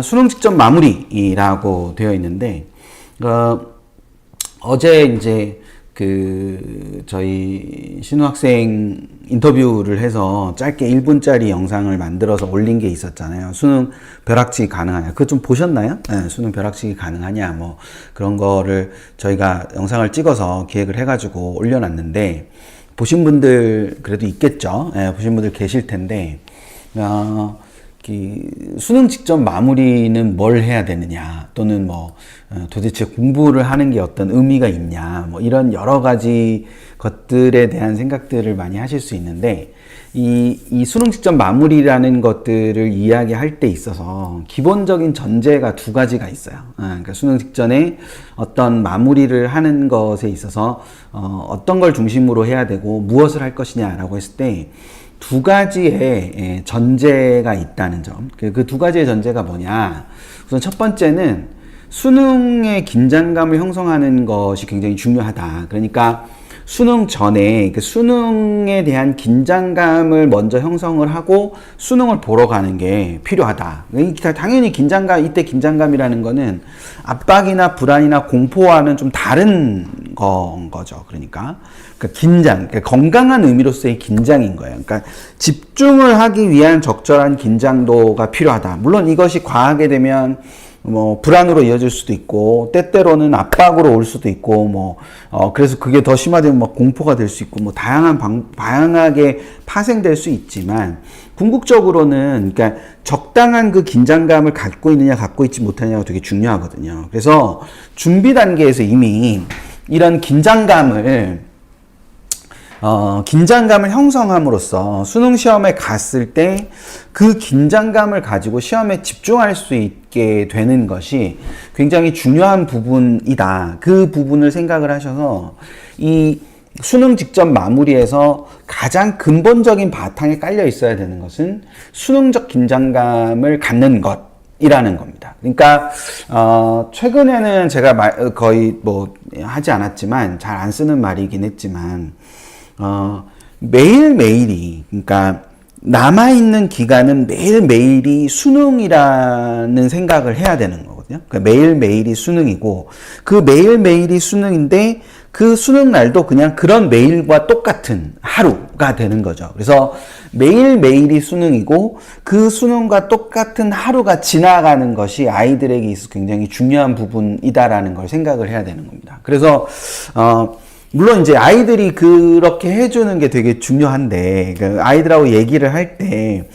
수능 직전 마무리라고 되어 있는데, 어제 이제 저희 신우 학생 인터뷰를 해서 짧게 1분짜리 영상을 만들어서 올린 게 있었잖아요. 수능 벼락치기 가능하냐. 그거 좀 보셨나요? 네, 수능 벼락치기 가능하냐. 뭐 그런 거를 저희가 영상을 찍어서 기획을 해가지고 올려놨는데, 보신 분들 그래도 있겠죠. 네, 보신 분들 계실 텐데, 수능 직전 마무리는 뭘 해야 되느냐, 또는 뭐 도대체 공부를 하는 게 어떤 의미가 있냐, 뭐 이런 여러 가지 것들에 대한 생각들을 많이 하실 수 있는데, 이 수능 직전 마무리라는 것들을 이야기할 때 있어서 기본적인 전제가 두 가지가 있어요. 그러니까 수능 직전에 어떤 마무리를 하는 것에 있어서 어떤 걸 중심으로 해야 되고 무엇을 할 것이냐라고 했을 때 두 가지의 전제가 있다는 점. 그 두 가지의 전제가 뭐냐. 우선 첫 번째는 수능의 긴장감을 형성하는 것이 굉장히 중요하다. 그러니까 수능 전에 수능에 대한 긴장감을 먼저 형성을 하고 수능을 보러 가는 게 필요하다. 당연히 긴장감, 이때 긴장감이라는 거는 압박이나 불안이나 공포와는 좀 다른 거죠. 그러니까 긴장, 건강한 의미로서의 긴장인 거예요. 그러니까 집중을 하기 위한 적절한 긴장도가 필요하다. 물론 이것이 과하게 되면 뭐 불안으로 이어질 수도 있고, 때때로는 압박으로 올 수도 있고, 그래서 그게 더 심화되면 막 공포가 될 수 있고, 다양하게 파생될 수 있지만, 궁극적으로는 그러니까 적당한 그 긴장감을 갖고 있느냐 갖고 있지 못하느냐가 되게 중요하거든요. 그래서 준비 단계에서 이미 이런 긴장감을 형성함으로써 수능 시험에 갔을 때 그 긴장감을 가지고 시험에 집중할 수 있게 되는 것이 굉장히 중요한 부분이다. 그 부분을 생각을 하셔서 이 수능 직전 마무리에서 가장 근본적인 바탕에 깔려 있어야 되는 것은 수능적 긴장감을 갖는 것이라는 겁니다. 그러니까 최근에는 제가 거의 뭐 하지 않았지만 잘 안 쓰는 말이긴 했지만, 매일매일이, 그러니까 남아있는 기간은 매일매일이 수능이라는 생각을 해야 되는 거거든요. 그러니까 매일매일이 수능이고, 그 매일매일이 수능인데 그 수능 날도 그냥 그런 매일과 똑같은 하루가 되는 거죠. 그래서 매일매일이 수능이고 그 수능과 똑같은 하루가 지나가는 것이 아이들에게 있어서 굉장히 중요한 부분이다라는 걸 생각을 해야 되는 겁니다. 그래서 물론 이제 아이들이 그렇게 해주는 게 되게 중요한데, 아이들하고 얘기를 할 때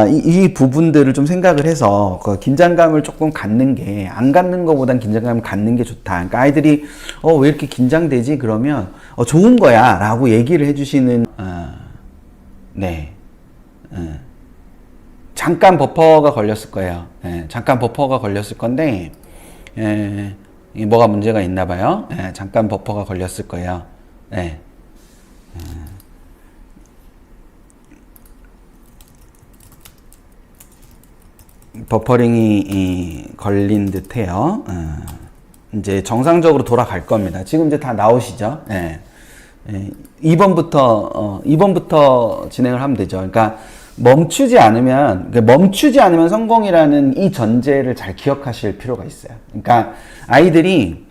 이 부분들을 좀 생각을 해서 그 긴장감을 조금 갖는 게, 안 갖는 것보단 긴장감을 갖는 게 좋다. 그러니까 아이들이 왜 이렇게 긴장되지? 그러면 좋은 거야 라고 얘기를 해주시는, 잠깐 버퍼가 걸렸을 거예요. 잠깐 버퍼가 걸렸을 건데, 뭐가 문제가 있나 봐요. 잠깐 버퍼가 걸렸을 거예요. 버퍼링이 걸린 듯해요. 이제 정상적으로 돌아갈 겁니다. 지금 이제 다 나오시죠? 2번부터 진행을 하면 되죠. 그러니까 멈추지 않으면 성공이라는 이 전제를 잘 기억하실 필요가 있어요. 그러니까 아이들이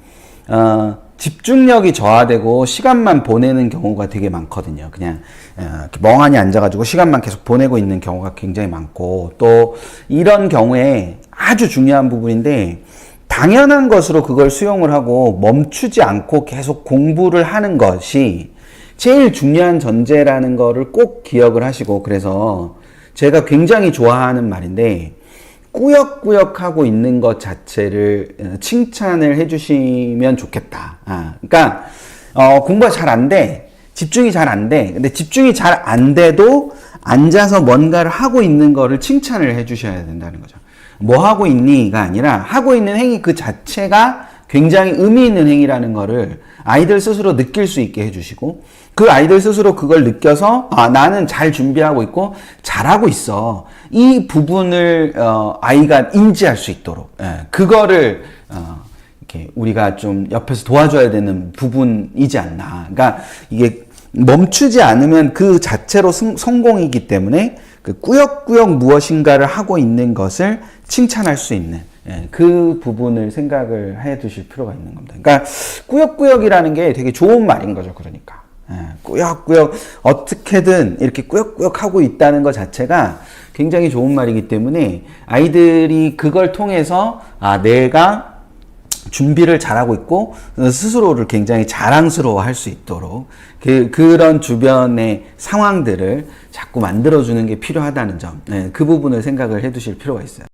집중력이 저하되고 시간만 보내는 경우가 되게 많거든요. 그냥 이렇게 멍하니 앉아가지고 시간만 계속 보내고 있는 경우가 굉장히 많고, 또 이런 경우에 아주 중요한 부분인데, 당연한 것으로 그걸 수용을 하고 멈추지 않고 계속 공부를 하는 것이 제일 중요한 전제라는 거를 꼭 기억을 하시고, 그래서 제가 굉장히 좋아하는 말인데, 꾸역꾸역 하고 있는 것 자체를 칭찬을 해주시면 좋겠다. 그러니까 공부가 잘 안 돼. 집중이 잘 안 돼. 근데 집중이 잘 안 돼도 앉아서 뭔가를 하고 있는 거를 칭찬을 해주셔야 된다는 거죠. 뭐 하고 있니가 아니라 하고 있는 행위 그 자체가 굉장히 의미 있는 행위라는 거를 아이들 스스로 느낄 수 있게 해주시고, 그 아이들 스스로 그걸 느껴서 나는 잘 준비하고 있고 잘하고 있어, 이 부분을 아이가 인지할 수 있도록, 그거를 이렇게 우리가 좀 옆에서 도와줘야 되는 부분이지 않나. 그러니까 이게 멈추지 않으면 그 자체로 성공이기 때문에 그 꾸역꾸역 무엇인가를 하고 있는 것을 칭찬할 수 있는 그 부분을 생각을 해 두실 필요가 있는 겁니다. 그러니까 꾸역꾸역이라는 게 되게 좋은 말인 거죠. 그러니까 꾸역꾸역 어떻게든 이렇게 꾸역꾸역 하고 있다는 것 자체가 굉장히 좋은 말이기 때문에 아이들이 그걸 통해서 내가 준비를 잘하고 있고 스스로를 굉장히 자랑스러워 할 수 있도록 그런 주변의 상황들을 자꾸 만들어주는 게 필요하다는 점, 그 부분을 생각을 해 두실 필요가 있어요.